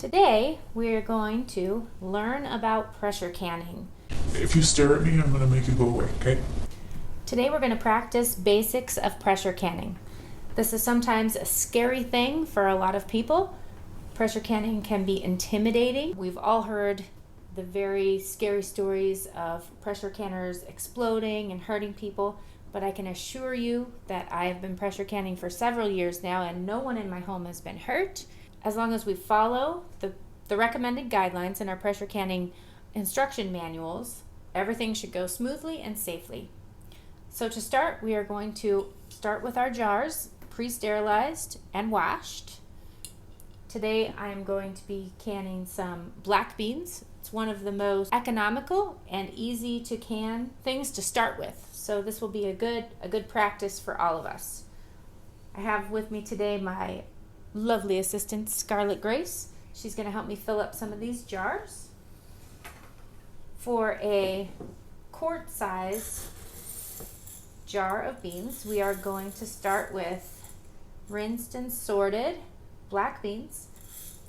Today, we're going to learn about pressure canning. If you stare at me, I'm going to make you go away, okay? Today, we're going to practice basics of pressure canning. This is sometimes a scary thing for a lot of people. Pressure canning can be intimidating. We've all heard the very scary stories of pressure canners exploding and hurting people, but I can assure you that I have been pressure canning for several years now and no one in my home has been hurt. As long as we follow the recommended guidelines in our pressure canning instruction manuals, everything should go smoothly and safely. So to start, we are going to start with our jars, pre-sterilized and washed. Today I'm going to be canning some black beans. It's one of the most economical and easy to can things to start with. So this will be a good practice for all of us. I have with me today my lovely assistant, Scarlett Grace. She's going to help me fill up some of these jars. For a quart size jar of beans, we are going to start with rinsed and sorted black beans.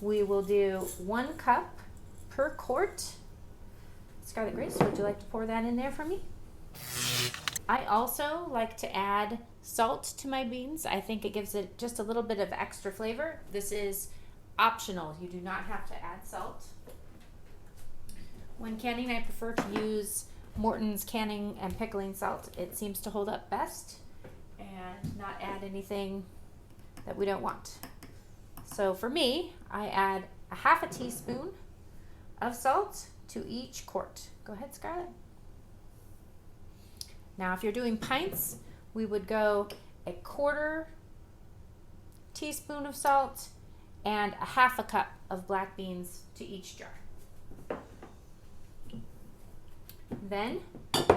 We will do 1 cup per quart. Scarlett Grace, would you like to pour that in there for me? I also like to add salt to my beans. I think it gives it just a little bit of extra flavor. This is optional. You do not have to add salt. When canning, I prefer to use Morton's canning and pickling salt. It seems to hold up best and not add anything that we don't want. So for me, I add a half a teaspoon of salt to each quart. Go ahead, Scarlett. Now, if you're doing pints, we would go a 1/4 teaspoon of salt and a half a cup of black beans to each jar. Then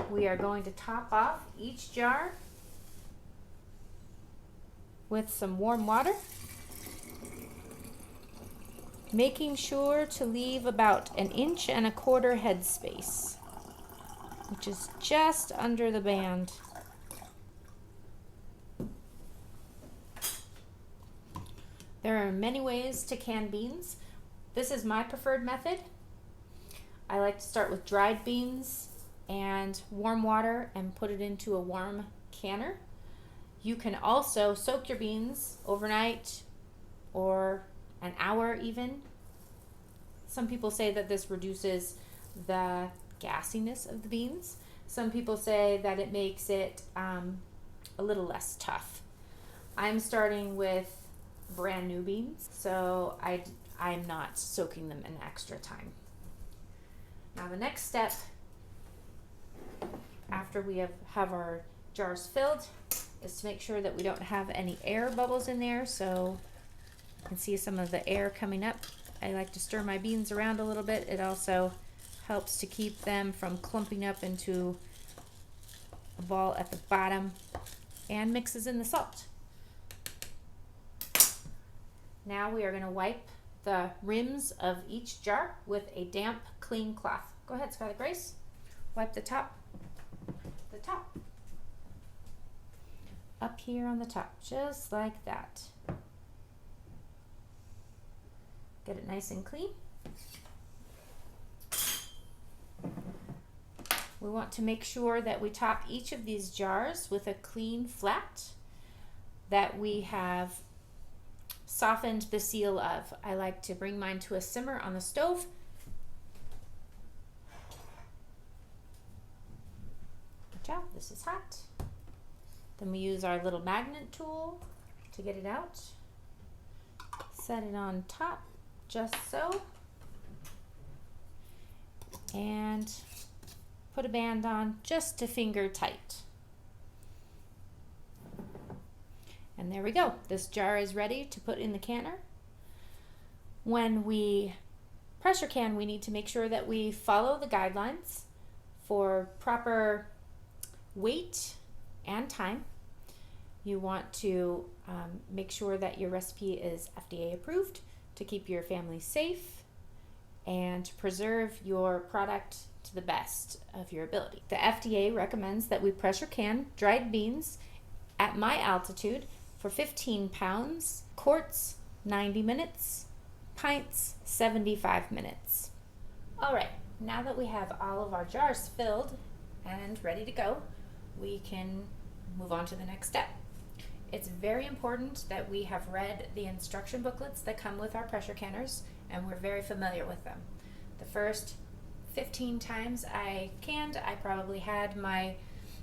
we are going to top off each jar with some warm water, making sure to leave about 1 1/4 inch head space, which is just under the band. There are many ways to can beans. This is my preferred method. I like to start with dried beans and warm water and put it into a warm canner. You can also soak your beans overnight or an hour even. Some people say that this reduces the gassiness of the beans. Some people say that it makes it a little less tough. I'm starting with brand new beans, so I'm not soaking them an extra time. Now the next step, after we have our jars filled, is to make sure that we don't have any air bubbles in there. So you can see some of the air coming up. I like to stir my beans around a little bit. It also helps to keep them from clumping up into a ball at the bottom and mixes in the salt. Now we are going to wipe the rims of each jar with a damp, clean cloth. Go ahead, Scarlett Grace. Wipe the top. Up here on the top, just like that. Get it nice and clean. We want to make sure that we top each of these jars with a clean flat that we have softened the seal of. I like to bring mine to a simmer on the stove. Watch out, this is hot. Then we use our little magnet tool to get it out. Set it on top, just so. And put a band on just to finger tight. And there we go. This jar is ready to put in the canner. When we pressure can, we need to make sure that we follow the guidelines for proper weight and time. You want to make sure that your recipe is FDA approved to keep your family safe and to preserve your product to the best of your ability. The FDA recommends that we pressure can dried beans at my altitude for 15 pounds, quarts, 90 minutes, pints, 75 minutes. All right, now that we have all of our jars filled and ready to go, we can move on to the next step. It's very important that we have read the instruction booklets that come with our pressure canners, and we're very familiar with them. The first 15 times I canned, I probably had my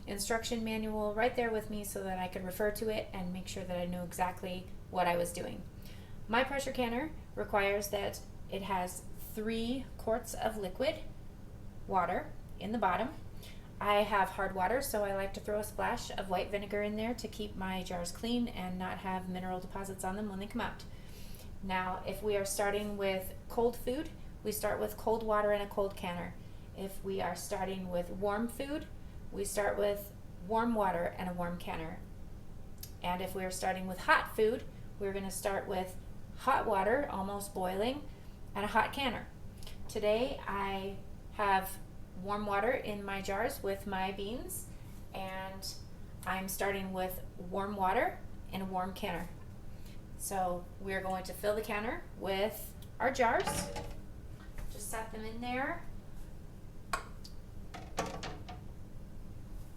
instruction manual right there with me so that I could refer to it and make sure that I knew exactly what I was doing. My pressure canner requires that it has 3 quarts of liquid water in the bottom. I have hard water, so I like to throw a splash of white vinegar in there to keep my jars clean and not have mineral deposits on them when they come out. Now, if we are starting with cold food, we start with cold water in a cold canner. If we are starting with warm food, we start with warm water and a warm canner. And if we are starting with hot food, we're going to start with hot water, almost boiling, and a hot canner. Today, I have warm water in my jars with my beans, and I'm starting with warm water in a warm canner. So we're going to fill the canner with our jars. Just set them in there.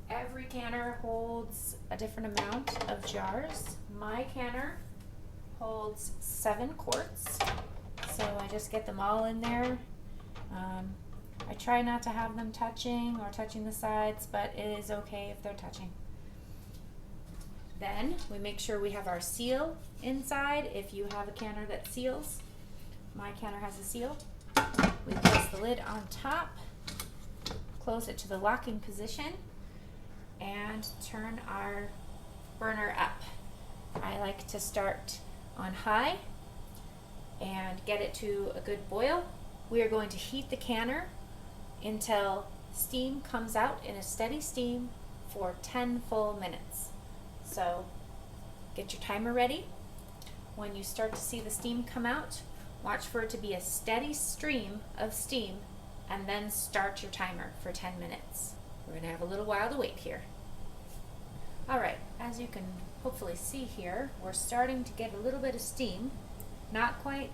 Every canner holds a different amount of jars. My canner holds 7 quarts, so I just get them all in there. I try not to have them touching or touching the sides, but it is okay if they're touching. Then we make sure we have our seal inside. If you have a canner that seals, my canner has a seal. We place the lid on top, close it to the locking position, and turn our burner up. I like to start on high and get it to a good boil. We are going to heat the canner until steam comes out in a steady stream for 10 full minutes. So get your timer ready. When you start to see the steam come out, watch for it to be a steady stream of steam, and then start your timer for 10 minutes. We're going to have a little while to wait here. All right, as you can hopefully see here, we're starting to get a little bit of steam. Not quite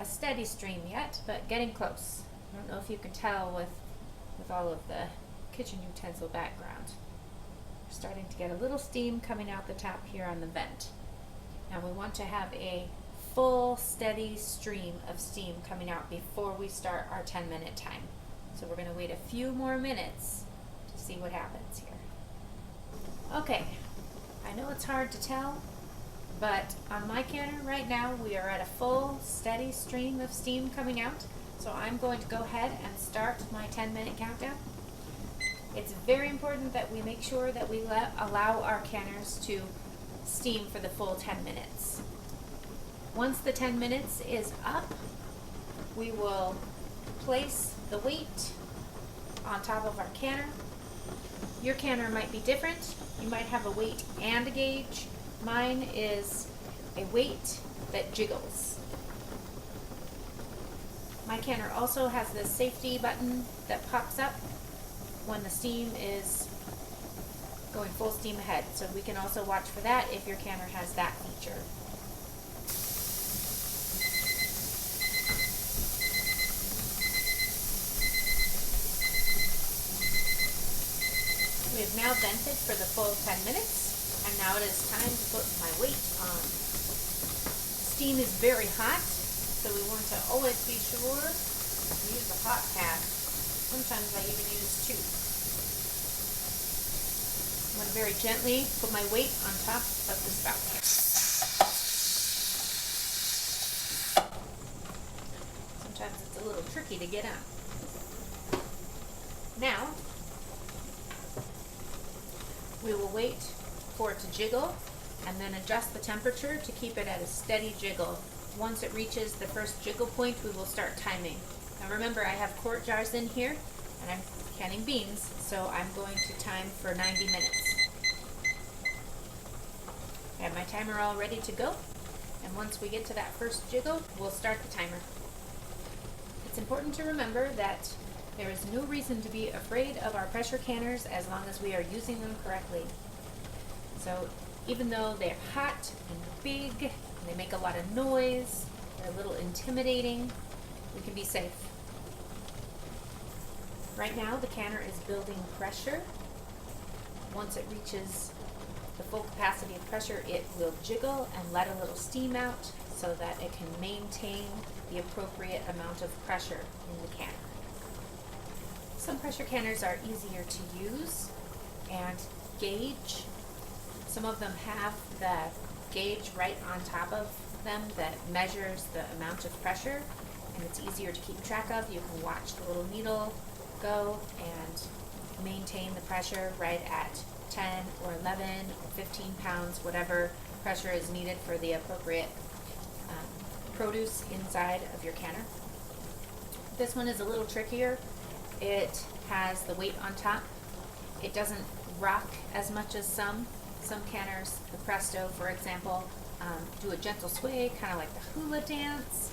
a steady stream yet, but getting close. I don't know if you can tell with all of the kitchen utensil background. We're starting to get a little steam coming out the top here on the vent. Now we want to have a full steady stream of steam coming out before we start our 10-minute time. So we're going to wait a few more minutes to see what happens here. Okay, I know it's hard to tell, but on my canner right now we are at a full steady stream of steam coming out. So I'm going to go ahead and start my 10-minute countdown. It's very important that we make sure that we allow our canners to steam for the full 10 minutes. Once the 10 minutes is up, we will place the weight on top of our canner. Your canner might be different. You might have a weight and a gauge. Mine is a weight that jiggles. My canner also has this safety button that pops up when the steam is going full steam ahead. So we can also watch for that if your canner has that feature. We have now vented for the full 10 minutes, and now it is time to put my weight on. Steam is very hot, so we want to always be sure to use a hot pad. Sometimes I even use 2. I'm going to very gently put my weight on top of the spout. Sometimes it's a little tricky to get on. Now, we will wait for it to jiggle and then adjust the temperature to keep it at a steady jiggle. Once it reaches the first jiggle point, we will start timing. Now remember, I have quart jars in here and I'm canning beans, so I'm going to time for 90 minutes. I have my timer all ready to go, and once we get to that first jiggle, we'll start the timer. It's important to remember that there is no reason to be afraid of our pressure canners as long as we are using them correctly. So even though they're hot and big and they make a lot of noise, They're a little intimidating. We can be safe. Right now, the canner is building pressure. Once it reaches the full capacity of pressure, it will jiggle and let a little steam out so that it can maintain the appropriate amount of pressure in the canner. Some pressure canners are easier to use and gauge. Some of them have the gauge right on top of them that measures the amount of pressure, and it's easier to keep track of. You can watch the little needle go and maintain the pressure right at 10 or 11 or 15 pounds, whatever pressure is needed for the appropriate produce inside of your canner. This one is a little trickier. It has the weight on top. It doesn't rock as much as some canners. The Presto, for example, do a gentle sway, kind of like the hula dance.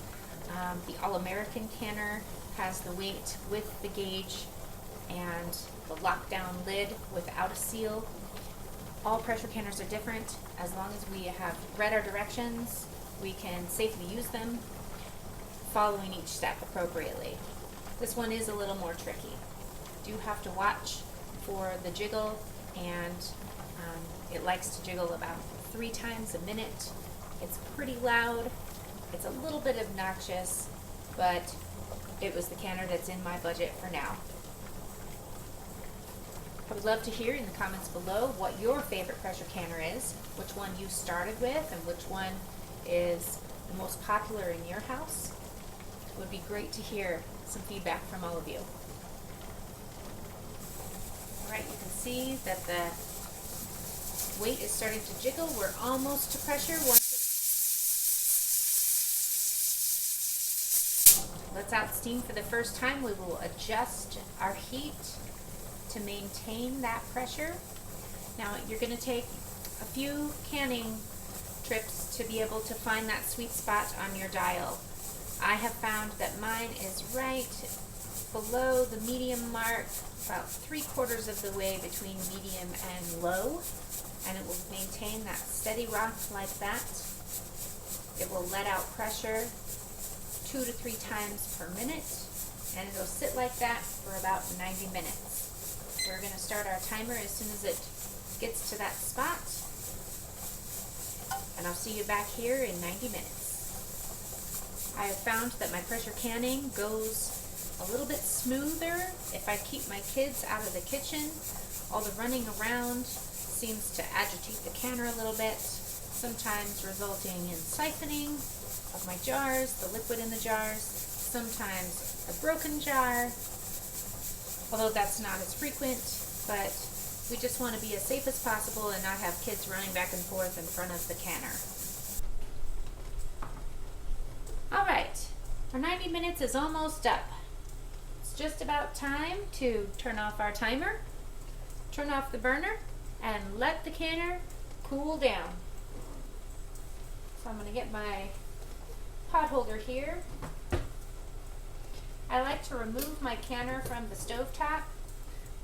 The All-American canner has the weight with the gauge and the lockdown lid without a seal. All pressure canners are different. As long as we have read our directions, we can safely use them, following each step appropriately. This one is a little more tricky. You do have to watch for the jiggle, and it likes to jiggle about 3 times a minute. It's pretty loud. It's a little bit obnoxious, but it was the canner that's in my budget for now. I would love to hear in the comments below what your favorite pressure canner is, which one you started with, and which one is the most popular in your house. It would be great to hear some feedback from all of you. Alright, you can see that the weight is starting to jiggle. We're almost to pressure. Once it lets out steam for the first time, we will adjust our heat to maintain that pressure. Now you're going to take a few canning trips to be able to find that sweet spot on your dial. I have found that mine is right below the medium mark, about 3/4 of the way between medium and low, and it will maintain that steady rock like that. It will let out pressure 2 to 3 times per minute, and it'll sit like that for about 90 minutes. We're going to start our timer as soon as it gets to that spot, and I'll see you back here in 90 minutes. I have found that my pressure canning goes a little bit smoother if I keep my kids out of the kitchen. All the running around seems to agitate the canner a little bit, sometimes resulting in siphoning of my jars, the liquid in the jars, sometimes a broken jar, although that's not as frequent, but we just want to be as safe as possible and not have kids running back and forth in front of the canner. Alright, our 90 minutes is almost up. It's just about time to turn off our timer, turn off the burner, and let the canner cool down. So I'm going to get my pot holder here. I like to remove my canner from the stovetop.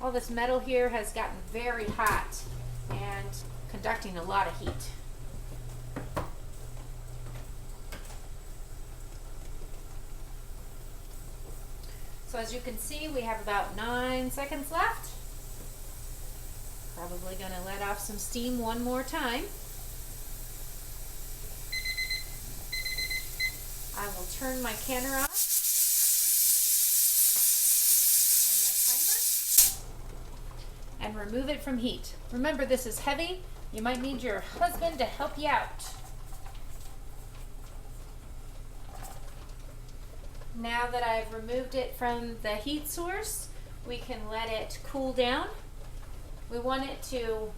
All this metal here has gotten very hot and conducting a lot of heat. So as you can see, we have about 9 seconds left. Probably going to let off some steam one more time. I will turn my canner off and my timer and remove it from heat. Remember, this is heavy. You might need your husband to help you out. Now that I've removed it from the heat source, we can let it cool down. We want it to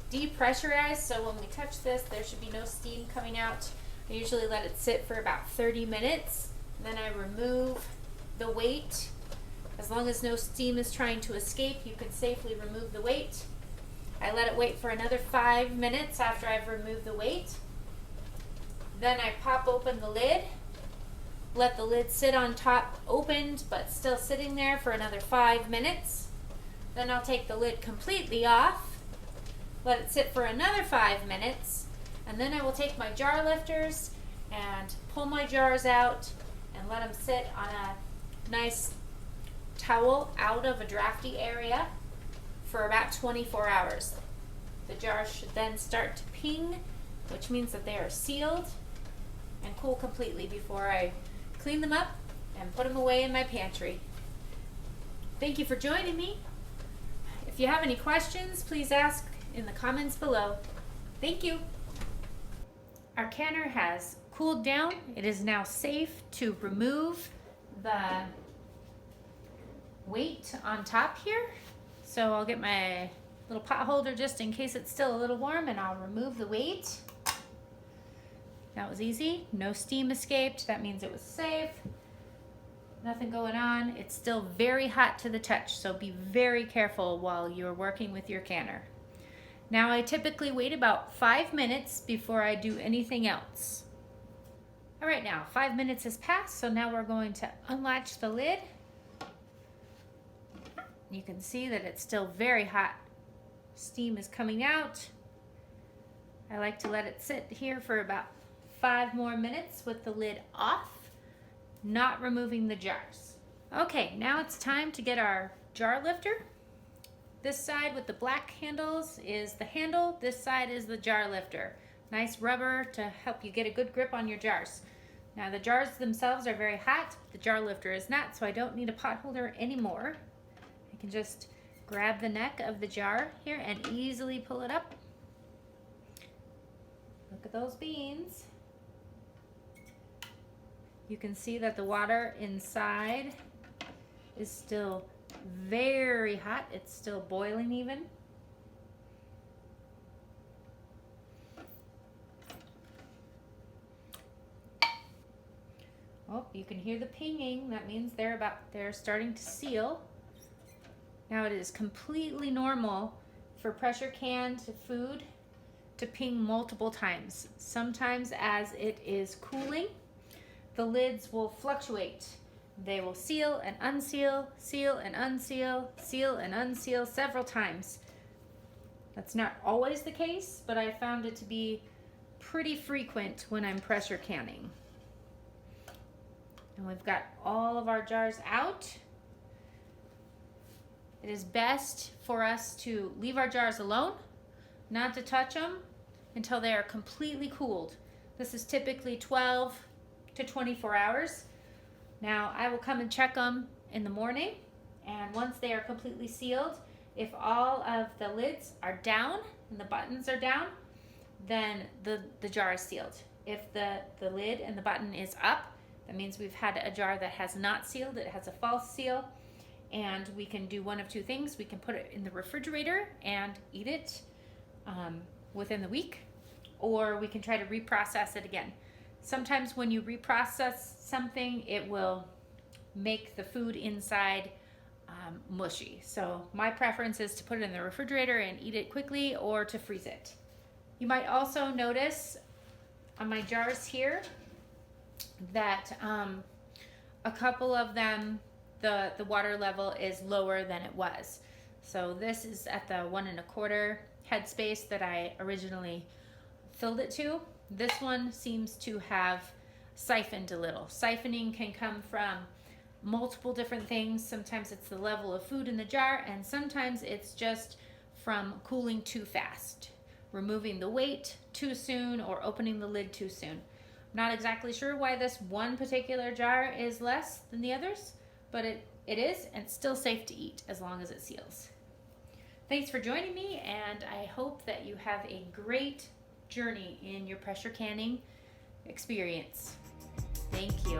depressurize, so when we touch this, there should be no steam coming out. I usually let it sit for about 30 minutes. Then I remove the weight. As long as no steam is trying to escape, you can safely remove the weight. I let it wait for another 5 minutes after I've removed the weight. Then I pop open the lid. Let the lid sit on top, opened but still sitting there, for another 5 minutes. Then I'll take the lid completely off, let it sit for another 5 minutes, and then I will take my jar lifters and pull my jars out and let them sit on a nice towel out of a drafty area for about 24 hours. The jars should then start to ping, which means that they are sealed and cool completely before I clean them up and put them away in my pantry. Thank you for joining me. If you have any questions, please ask in the comments below. Thank you. Our canner has cooled down. It is now safe to remove the weight on top here. So I'll get my little pot holder just in case it's still a little warm, and I'll remove the weight. That was easy. No steam escaped. That means it was safe. Nothing going on. It's still very hot to the touch, so be very careful while you're working with your canner. Now I typically wait about 5 minutes before I do anything else. All right, now 5 minutes has passed, so now we're going to unlatch the lid. You can see that it's still very hot. Steam is coming out. I like to let it sit here for about 5 more minutes with the lid off, not removing the jars. Okay, now it's time to get our jar lifter. This side with the black handles is the handle. This side is the jar lifter. Nice rubber to help you get a good grip on your jars. Now the jars themselves are very hot. The jar lifter is not, so I don't need a pot holder anymore. I can just grab the neck of the jar here and easily pull it up. Look at those beans. You can see that the water inside is still very hot. It's still boiling even. Oh, you can hear the pinging. That means they're starting to seal. Now it is completely normal for pressure canned food to ping multiple times. Sometimes as it is cooling, the lids will fluctuate. They will seal and unseal, seal and unseal, seal and unseal several times. That's not always the case, but I found it to be pretty frequent when I'm pressure canning. And we've got all of our jars out. It is best for us to leave our jars alone, not to touch them until they are completely cooled. This is typically 12 to 24 hours. Now I will come and check them in the morning, and once they are completely sealed, if all of the lids are down and the buttons are down, then the jar is sealed. If the lid and the button is up, that means we've had a jar that has not sealed. It has a false seal, and we can do one of two things. We can put it in the refrigerator and eat it within the week, or we can try to reprocess it again. Sometimes when you reprocess something, it will make the food inside mushy. So my preference is to put it in the refrigerator and eat it quickly, or to freeze it. You might also notice on my jars here that a couple of them, the water level is lower than it was. So this is at the 1 1/4 headspace that I originally filled it to. This one seems to have siphoned a little. Siphoning can come from multiple different things. Sometimes it's the level of food in the jar, and sometimes it's just from cooling too fast, removing the weight too soon, or opening the lid too soon. I'm not exactly sure why this one particular jar is less than the others, but it is, and it's still safe to eat as long as it seals. Thanks for joining me, and I hope that you have a great journey in your pressure canning experience. Thank you.